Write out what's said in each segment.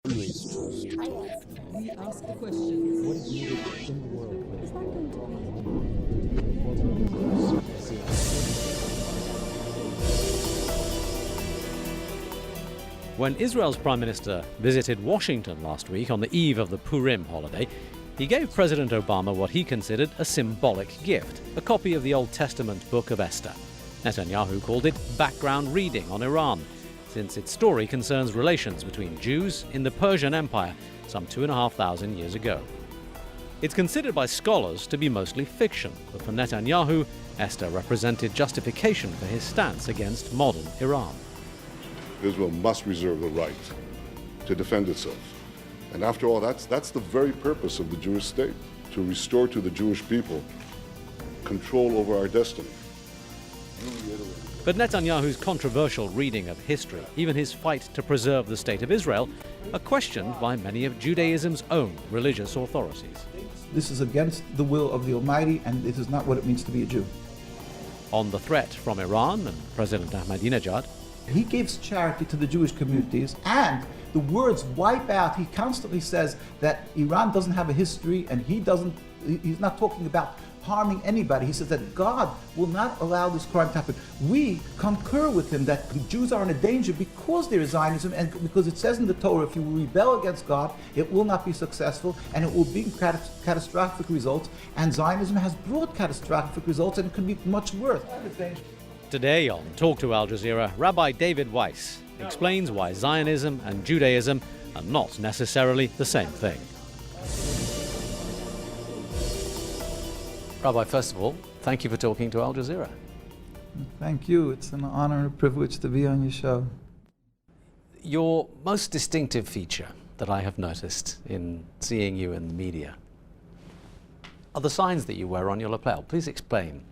We ask the question, what is needed in the world? When Israel's Prime Minister visited Washington last week on the eve of the Purim holiday, he gave President Obama what he considered a symbolic gift, a copy of the Old Testament book of Esther. Netanyahu called it background reading on Iran, since its story concerns relations between Jews in the Persian Empire some 2,500 years ago. It's considered by scholars to be mostly fiction, but for Netanyahu, Esther represented justification for his stance against modern Iran. Israel must reserve the right to defend itself. And after all, that's the very purpose of the Jewish state, to restore to the Jewish people control over our destiny. But Netanyahu's controversial reading of history, even his fight to preserve the state of Israel, are questioned by many of Judaism's own religious authorities. This is against the will of the Almighty, and this is not what it means to be a Jew. On the threat from Iran and President Ahmadinejad, he gives charity to the Jewish communities, and the words wipe out. He constantly says that Iran doesn't have a history, and he's not talking about harming anybody. He says that God will not allow this crime to happen. We concur with him that the Jews are in a danger because there is Zionism, and because it says in the Torah, if you rebel against God, it will not be successful, and it will bring catastrophic results. And Zionism has brought catastrophic results, and it could be much worse. Today on Talk to Al Jazeera, Rabbi Dovid Weiss explains why Zionism and Judaism are not necessarily the same thing. Rabbi, first of all, thank you for talking to Al Jazeera. Thank you. It's an honor and a privilege to be on your show. Your most distinctive feature that I have noticed in seeing you in the media are the signs that you wear on your lapel. Please explain.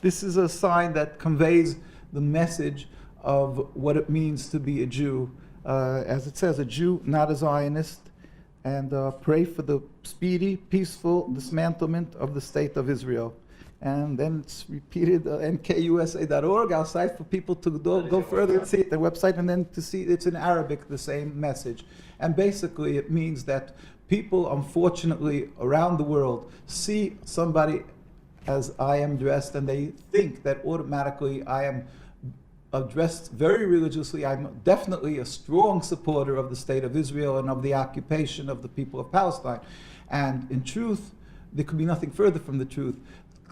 This is a sign that conveys the message of what it means to be a Jew. As it says, a Jew, not a Zionist, and pray for the speedy, peaceful dismantlement of the state of Israel. And then it's repeated, nkusa.org, our site for people to go further and see it, the website, and then to see it's in Arabic, the same message. And basically it means that people, unfortunately, around the world see somebody as I am dressed, and they think that automatically I am dressed very religiously. I'm definitely a strong supporter of the state of Israel and of the occupation of the people of Palestine. And in truth, there could be nothing further from the truth.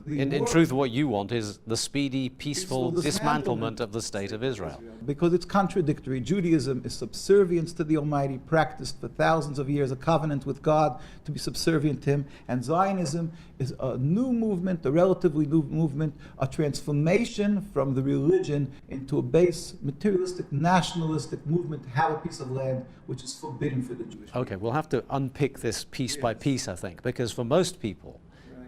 In truth, what you want is the speedy, peaceful dismantlement of the state of Israel. Because it's contradictory. Judaism is subservience to the Almighty, practiced for thousands of years, a covenant with God to be subservient to Him. And Zionism is a new movement, a relatively new movement, a transformation from the religion into a base, materialistic, nationalistic movement to have a piece of land which is forbidden for the Jewish people. Okay, we'll have to unpick this piece by piece, I think, because for most people,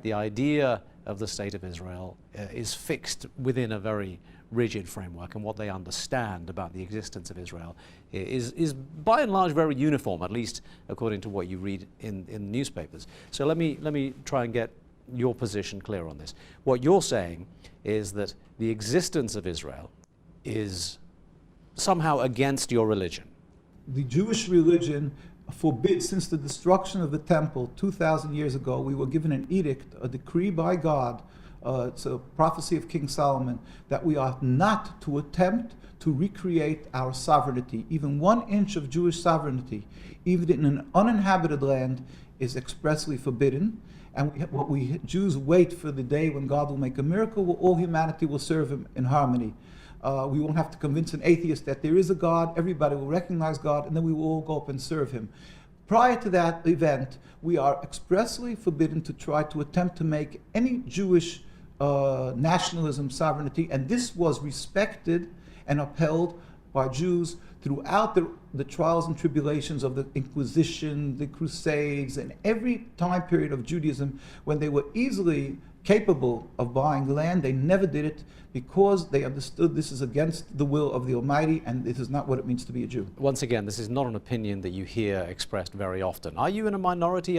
the idea of the state of Israel is fixed within a very rigid framework, and what they understand about the existence of Israel is by and large very uniform, at least according to what you read in newspapers. So let me try and get your position clear on this. What you're saying is that the existence of Israel is somehow against your religion. The Jewish religion forbids, since the destruction of the temple 2,000 years ago, we were given an edict, a decree by God, it's a prophecy of King Solomon, that we are not to attempt to recreate our sovereignty. Even 1 inch of Jewish sovereignty, even in an uninhabited land, is expressly forbidden. And Jews wait for the day when God will make a miracle, where all humanity will serve Him in harmony. We won't have to convince an atheist that there is a God. Everybody will recognize God, and then we will all go up and serve Him. Prior to that event, we are expressly forbidden to try to attempt to make any Jewish nationalism sovereignty, and this was respected and upheld by Jews throughout the trials and tribulations of the Inquisition, the Crusades, and every time period of Judaism when they were easily capable of buying land. They never did it because they understood this is against the will of the Almighty, and this is not what it means to be a Jew. Once again, this is not an opinion that you hear expressed very often. Are you in a minority?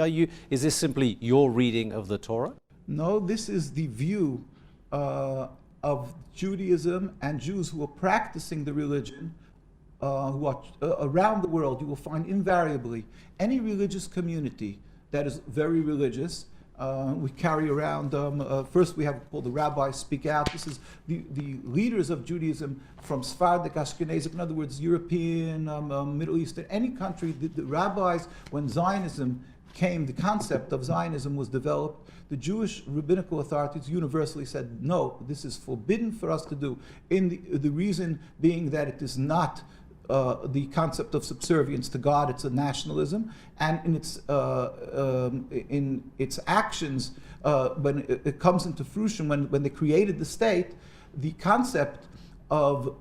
Is this simply your reading of the Torah? No, this is the view of Judaism and Jews who are practicing the religion who are around the world, you will find invariably any religious community that is very religious. We carry around, first we have called the rabbis speak out. This is the leaders of Judaism from Sephardic, Ashkenazic, in other words, European, Middle Eastern, any country. The rabbis, when Zionism came, the concept of Zionism was developed, the Jewish rabbinical authorities universally said, no, this is forbidden for us to do. The reason being that it is not the concept of subservience to God, it's a nationalism, and in its actions, when it comes into fruition, when they created the state, the concept of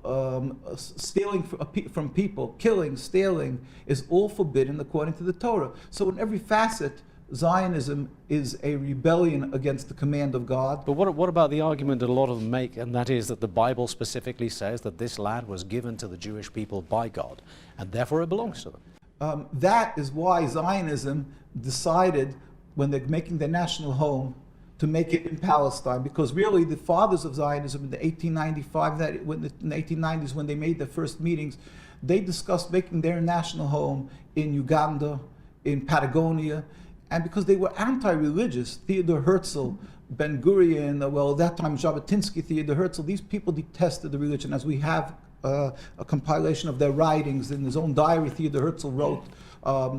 stealing from people, killing, stealing, is all forbidden according to the Torah. So in every facet, Zionism is a rebellion against the command of God. But what about the argument that a lot of them make, and that is that the Bible specifically says that this land was given to the Jewish people by God, and therefore it belongs to them? That is why Zionism decided, when they're making their national home, to make it in Palestine, because really the fathers of Zionism in the 1895, in the 1890s, when they made their first meetings, they discussed making their national home in Uganda, in Patagonia. And because they were anti-religious, Theodor Herzl, Ben Gurion, well, at that time Jabotinsky, Theodor Herzl, these people detested the religion. As we have a compilation of their writings in his own diary, Theodor Herzl wrote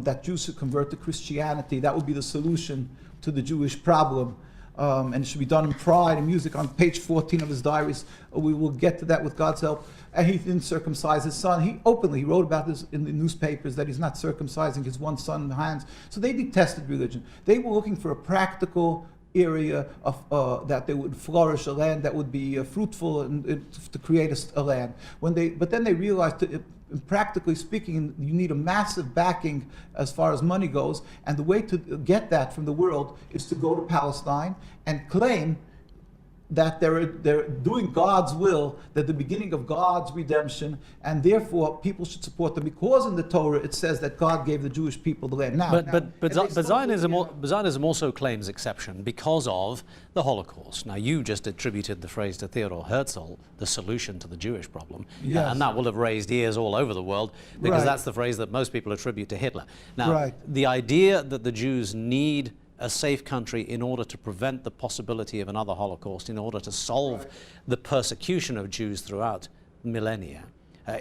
that Jews should convert to Christianity. That would be the solution to the Jewish problem. And it should be done in pride and music. On page 14 of his diaries, we will get to that with God's help. And he didn't circumcise his son. He wrote about this in the newspapers, that he's not circumcising his one son, Hans. So they detested religion. They were looking for a practical area of that they would flourish, a land that would be fruitful, and to create a land. But then they realized that practically speaking, you need a massive backing as far as money goes, and the way to get that from the world is to go to Palestine and claim that they're doing God's will, they're the beginning of God's redemption, and therefore people should support them, because in the Torah it says that God gave the Jewish people the land. But Zionism also claims exception because of the Holocaust. Now, you just attributed the phrase to Theodor Herzl, the solution to the Jewish problem, yes. And that will have raised ears all over the world, because right. That's the phrase that most people attribute to Hitler. Now, right. The idea that the Jews need a safe country in order to prevent the possibility of another Holocaust, in order to solve right. the persecution of Jews throughout millennia,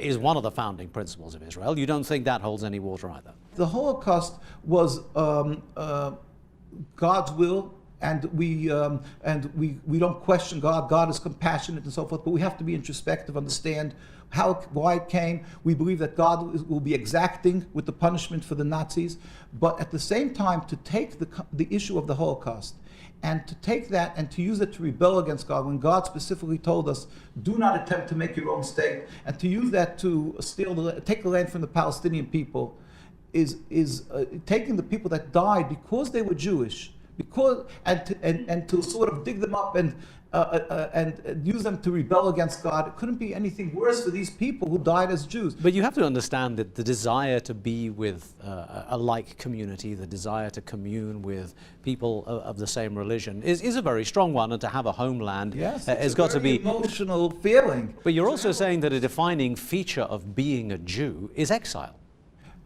is one of the founding principles of Israel. You don't think that holds any water either? The Holocaust was God's will, and we don't question God. God is compassionate and so forth, but we have to be introspective, understand why it came. We believe that God will be exacting with the punishment for the Nazis, but at the same time to take the issue of the Holocaust and to take that and to use it to rebel against God, when God specifically told us, do not attempt to make your own state, and to use that to take the land from the Palestinian people, is taking the people that died because they were Jewish, and to sort of dig them up and use them to rebel against God. It couldn't be anything worse for these people who died as Jews. But you have to understand that the desire to be with a like community, the desire to commune with people of the same religion is a very strong one, and to have a homeland has got to be emotional feeling. But you're also saying that a defining feature of being a Jew is exile.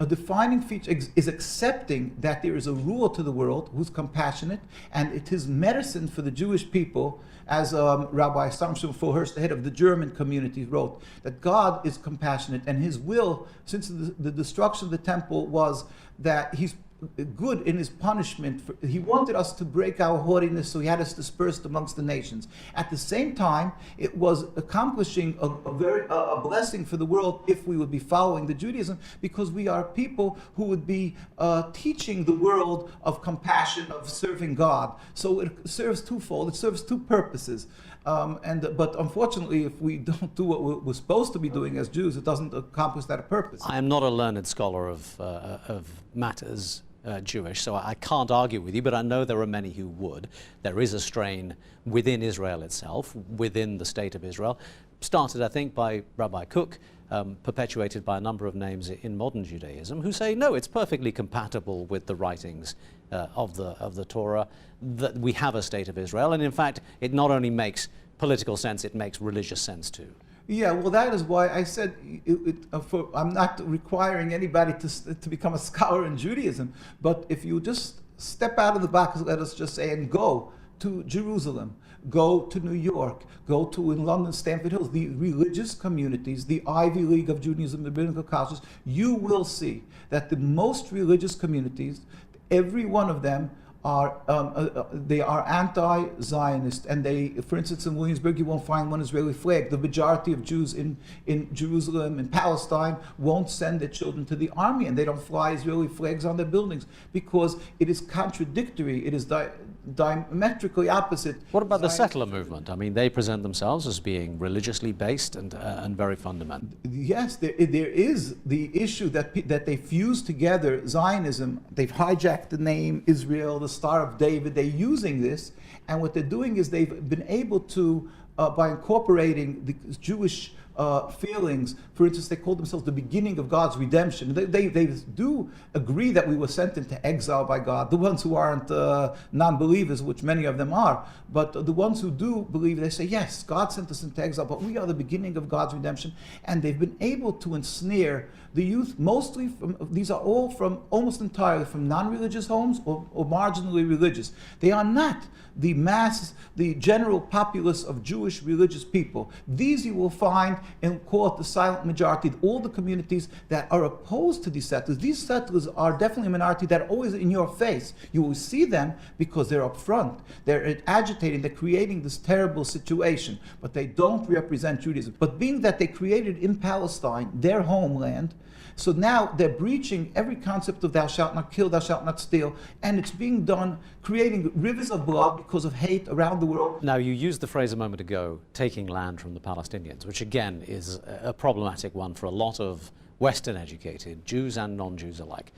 A defining feature is accepting that there is a ruler to the world who's compassionate, and it is medicine for the Jewish people, as Rabbi Samson Foherst, the head of the German community, wrote, that God is compassionate, and his will, since the destruction of the temple, was that he's good in his punishment. He wanted us to break our haughtiness, so he had us dispersed amongst the nations. At the same time, it was accomplishing a blessing for the world if we would be following the Judaism, because we are people who would be teaching the world of compassion, of serving God. So it serves twofold. It serves two purposes. But unfortunately, if we don't do what we're supposed to be doing as Jews, it doesn't accomplish that purpose. I am not a learned scholar of matters Jewish, so I can't argue with you, but I know there are many who would. There is a strain within Israel itself, within the state of Israel, started, I think, by Rabbi Kook, perpetuated by a number of names in modern Judaism, who say, no, it's perfectly compatible with the writings of the Torah that we have a state of Israel, and in fact, it not only makes political sense, it makes religious sense too. Yeah, well, that is why I said I'm not requiring anybody to become a scholar in Judaism, but if you just step out of the box, let us just say, and go to Jerusalem, go to New York, go to in London, Stamford Hills, the religious communities, the Ivy League of Judaism, the rabbinical colleges, you will see that the most religious communities, every one of them they are anti-Zionist, and they, for instance, in Williamsburg, you won't find one Israeli flag. The majority of Jews in Jerusalem and Palestine won't send their children to the army, and they don't fly Israeli flags on their buildings because it is contradictory. It is diametrically opposite. What about the Zionist settler movement? I mean, they present themselves as being religiously based and very fundamental. Yes, there is the issue that they fuse together Zionism. They've hijacked the name Israel, the Star of David. They're using this, and what they're doing is they've been able to, by incorporating the Jewish feelings, for instance, they call themselves the beginning of God's redemption. They do agree that we were sent into exile by God. The ones who aren't non-believers, which many of them are, but the ones who do believe, they say, yes, God sent us into exile, but we are the beginning of God's redemption. And they've been able to ensnare the youth, mostly from, these are all from, almost entirely from non-religious homes or marginally religious. They are not the mass, the general populace of Jewish religious people. These you will find in, call it the silent majority, all the communities that are opposed to these settlers. These settlers are definitely a minority that are always in your face. You will see them because they're up front. They're agitating, they're creating this terrible situation, but they don't represent Judaism. But being that they created in Palestine, their homeland, so now they're breaching every concept of thou shalt not kill, thou shalt not steal, and it's being done, creating rivers of blood because of hate around the world. Now, you used the phrase a moment ago, taking land from the Palestinians, which again is a problematic one for a lot of Western-educated Jews and non-Jews alike.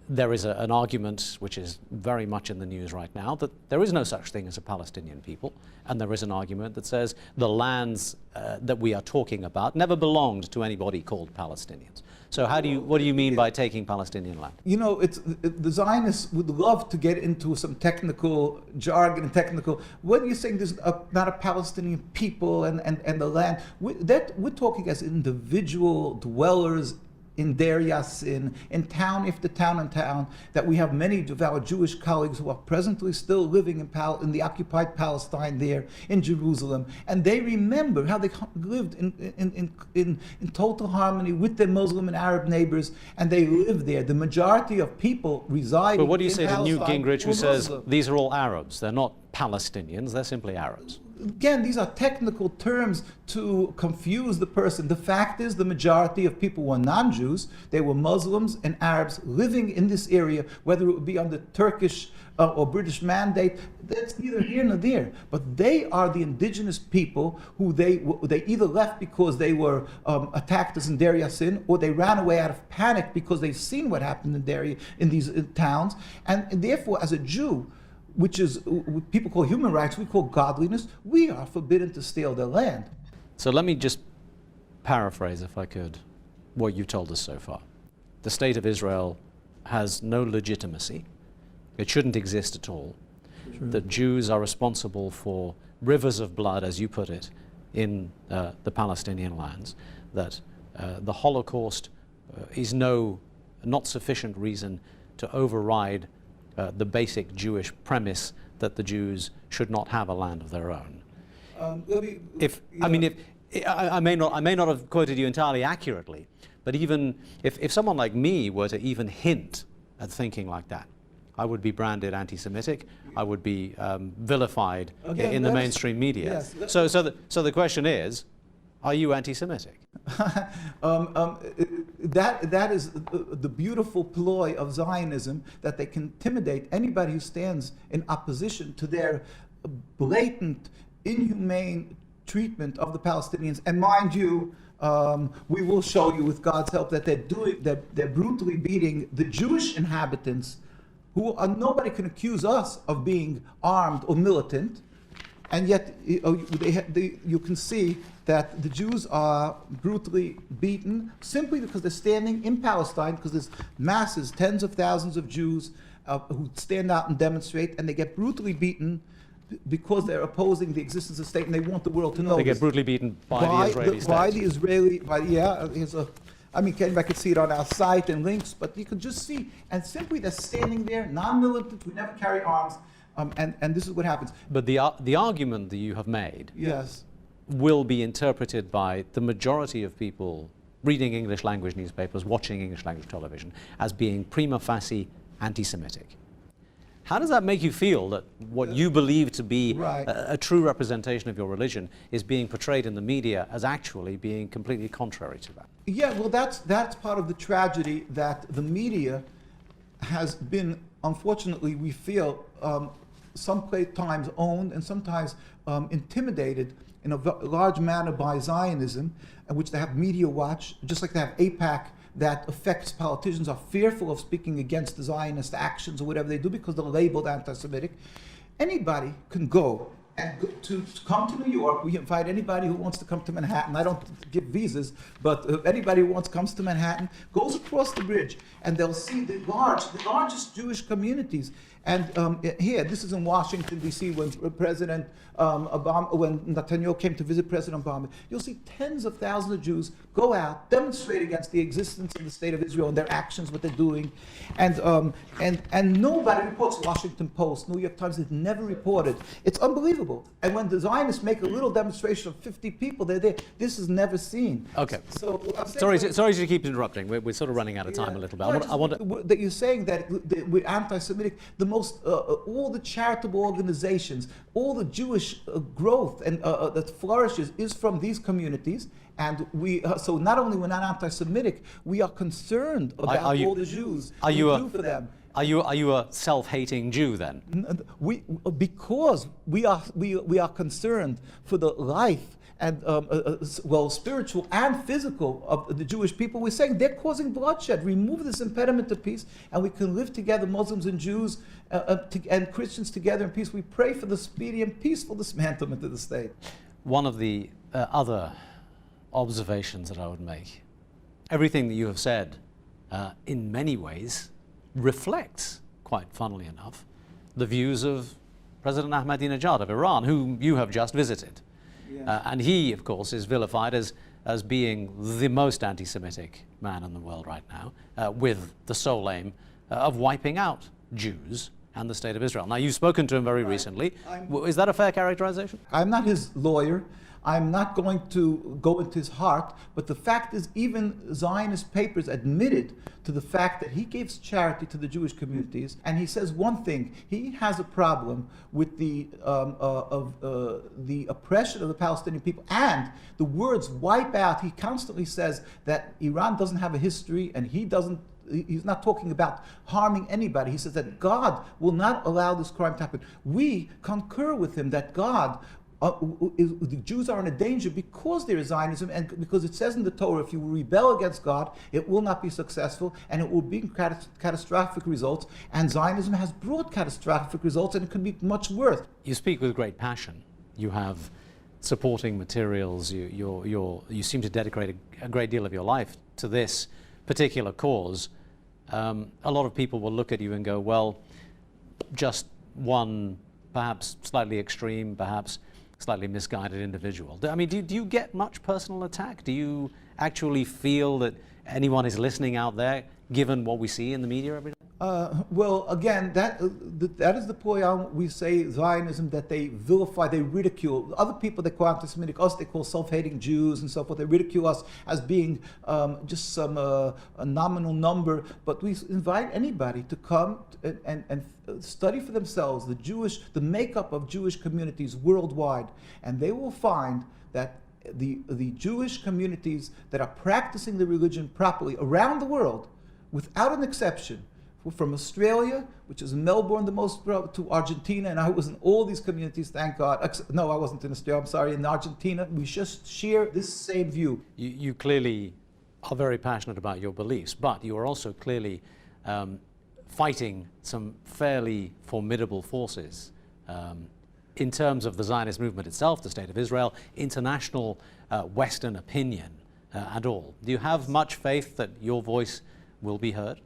There is an argument, which is very much in the news right now, that there is no such thing as a Palestinian people, and there is an argument that says the lands that we are talking about never belonged to anybody called Palestinians. So what do you mean by taking Palestinian land? You know, the Zionists would love to get into some technical jargon and technical. What are you saying? There's not a Palestinian people and the land. We're talking as individual dwellers in Deir Yassin, in town after town and town, that we have many of our Jewish colleagues who are presently still living in the occupied Palestine there in Jerusalem, and they remember how they lived in total harmony with their Muslim and Arab neighbors, and they live there. The majority of people reside. But what do you say to Newt Palestine Gingrich, who says Muslim. these are all Arabs? They're not Palestinians, they're simply Arabs. Again, these are technical terms to confuse the person. The fact is, the majority of people were non-Jews. They were Muslims and Arabs living in this area, whether it would be under Turkish or British mandate. That's neither here nor there. But they are the indigenous people who they either left because they were attacked as in Deir Yassin, or they ran away out of panic because they've seen what happened in these towns. And therefore, as a Jew, which is what people call human rights, we call godliness, we are forbidden to steal their land. So let me just paraphrase, if I could, what you told us so far. The state of Israel has no legitimacy. It shouldn't exist at all. True. That Jews are responsible for rivers of blood, as you put it, in the Palestinian lands. That the Holocaust is not sufficient reason to override the basic Jewish premise that the Jews should not have a land of their own. I may not have quoted you entirely accurately, but even if someone like me were to even hint at thinking like that, I would be branded anti-Semitic. I would be vilified in the mainstream media. Yes. So the question is, are you anti-Semitic? That is the beautiful ploy of Zionism, that they can intimidate anybody who stands in opposition to their blatant, inhumane treatment of the Palestinians. And mind you, we will show you with God's help that they're brutally beating the Jewish inhabitants, who nobody can accuse us of being armed or militant. And yet, you can see that the Jews are brutally beaten simply because they're standing in Palestine, because there's masses, tens of thousands of Jews who stand out and demonstrate, and they get brutally beaten because they're opposing the existence of the state and they want the world to know They get this. brutally beaten by the Israeli state. By the Israeli, I mean, I could see it on our site and links, but you could just see, and simply they're standing there, non-militant, we never carry arms, and this is what happens. But the argument that you have made Yes. will be interpreted by the majority of people reading English language newspapers, watching English language television, as being prima facie anti-Semitic. How does that make you feel that what you believe to be Right. a true representation of your religion is being portrayed in the media as actually being completely contrary to that? Yeah, well, that's part of the tragedy that the has been, unfortunately, we feel, sometimes owned and sometimes intimidated in a large manner by Zionism, which they have media watch, just like they have AIPAC that affects politicians are fearful of speaking against the Zionist actions or whatever they do because they're labeled anti-Semitic. Anybody can go and to come to New York. We invite anybody who wants to come to Manhattan. I don't give visas, but if anybody who comes to Manhattan, goes across the bridge, and they'll see the largest Jewish communities. And here, this is in Washington, D.C., when President Obama, when Netanyahu came to visit President Obama, you'll see tens of thousands of Jews go out, demonstrate against the existence of the state of Israel and their actions, what they're doing. And nobody reports. Washington Post, New York Times, it's never reported. It's unbelievable. And when the Zionists make a little demonstration of 50 people, they're there. This is never seen. Okay. So, Sorry to keep interrupting. We're sort of running out of time a little bit. I want that you're saying that we're anti-Semitic. All the charitable organizations, all the Jewish growth and that flourishes is from these communities. And so not only we're not anti-Semitic, we are concerned about all the Jews. Are you for them. Are you a self-hating Jew then? Because we are concerned for the life and spiritual and physical of the Jewish people. We're saying they're causing bloodshed. Remove this impediment to peace, and we can live together, Muslims and Jews and Christians together in peace. We pray for the speedy and peaceful dismantlement of the state. One of the other observations that I would make, everything that you have said, in many ways, reflects, quite funnily enough, the views of President Ahmadinejad of Iran, whom you have just visited. Yeah. And he, of course, is vilified as being the most anti-Semitic man in the world right now, with the sole aim of wiping out Jews and the state of Israel. Now, you've spoken to him very recently. Is that a fair characterization? I'm not his lawyer. I'm not going to go into his heart, but the fact is, even Zionist papers admitted to the fact that he gives charity to the Jewish communities, and he says one thing: he has a problem with the oppression of the Palestinian people and the words "wipe out." He constantly says that Iran doesn't have a history, and he's not talking about harming anybody. He says that God will not allow this crime to happen. We concur with him that God. The Jews are in a danger because there is Zionism, and because it says in the Torah, if you rebel against God, it will not be successful, and it will bring catastrophic results. And Zionism has brought catastrophic results, and it could be much worse. You speak with great passion. You have supporting materials. You seem to dedicate a great deal of your life to this particular cause. A lot of people will look at you and go, well, just one perhaps slightly extreme, perhaps slightly misguided individual. I mean, do you get much personal attack? Do you actually feel that anyone is listening out there, given what we see in the media every day? Well, again, that is the point we say Zionism, that they vilify, they ridicule. Other people they call anti-Semitic, us they call self-hating Jews and so forth. They ridicule us as being just some a nominal number. But we invite anybody to come and study for themselves the makeup of Jewish communities worldwide, and they will find that the Jewish communities that are practicing the religion properly around the world, without an exception, from Australia, which is Melbourne, the most, to Argentina, and I was in all these communities, thank God. No, I wasn't in Australia, I'm sorry, in Argentina. We just share this same view. You clearly are very passionate about your beliefs, but you are also clearly fighting some fairly formidable forces in terms of the Zionist movement itself, the State of Israel, international Western opinion and all. Do you have much faith that your voice will be heard?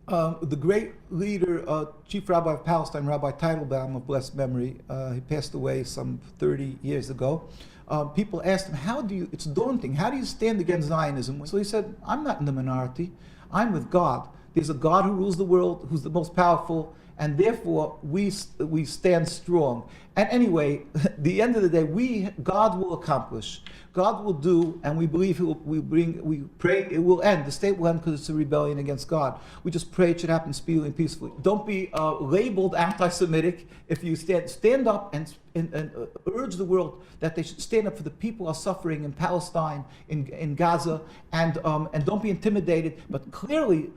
The great leader, Chief Rabbi of Palestine, Rabbi Teitelbaum of blessed memory, he passed away some 30 years ago. People asked him, it's daunting, how do you stand against Zionism? So he said, I'm not in the minority, I'm with God. There's a God who rules the world, who's the most powerful, and therefore we stand strong. And anyway, at the end of the day, God will accomplish. God will do, and we believe we pray it will end. The state will end because it's a rebellion against God. We just pray it should happen speedily and peacefully. Don't be labeled anti-Semitic. If you stand up and urge the world that they should stand up for the people who are suffering in Palestine, in Gaza, and don't be intimidated, but clearly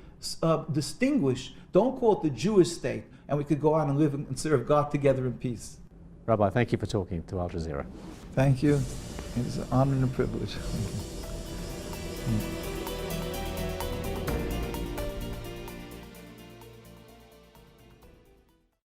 distinguish. Don't call it the Jewish state, and we could go on and live and serve God together in peace. Rabbi, thank you for talking to Al Jazeera. Thank you. It's an honor and a privilege. Thank you.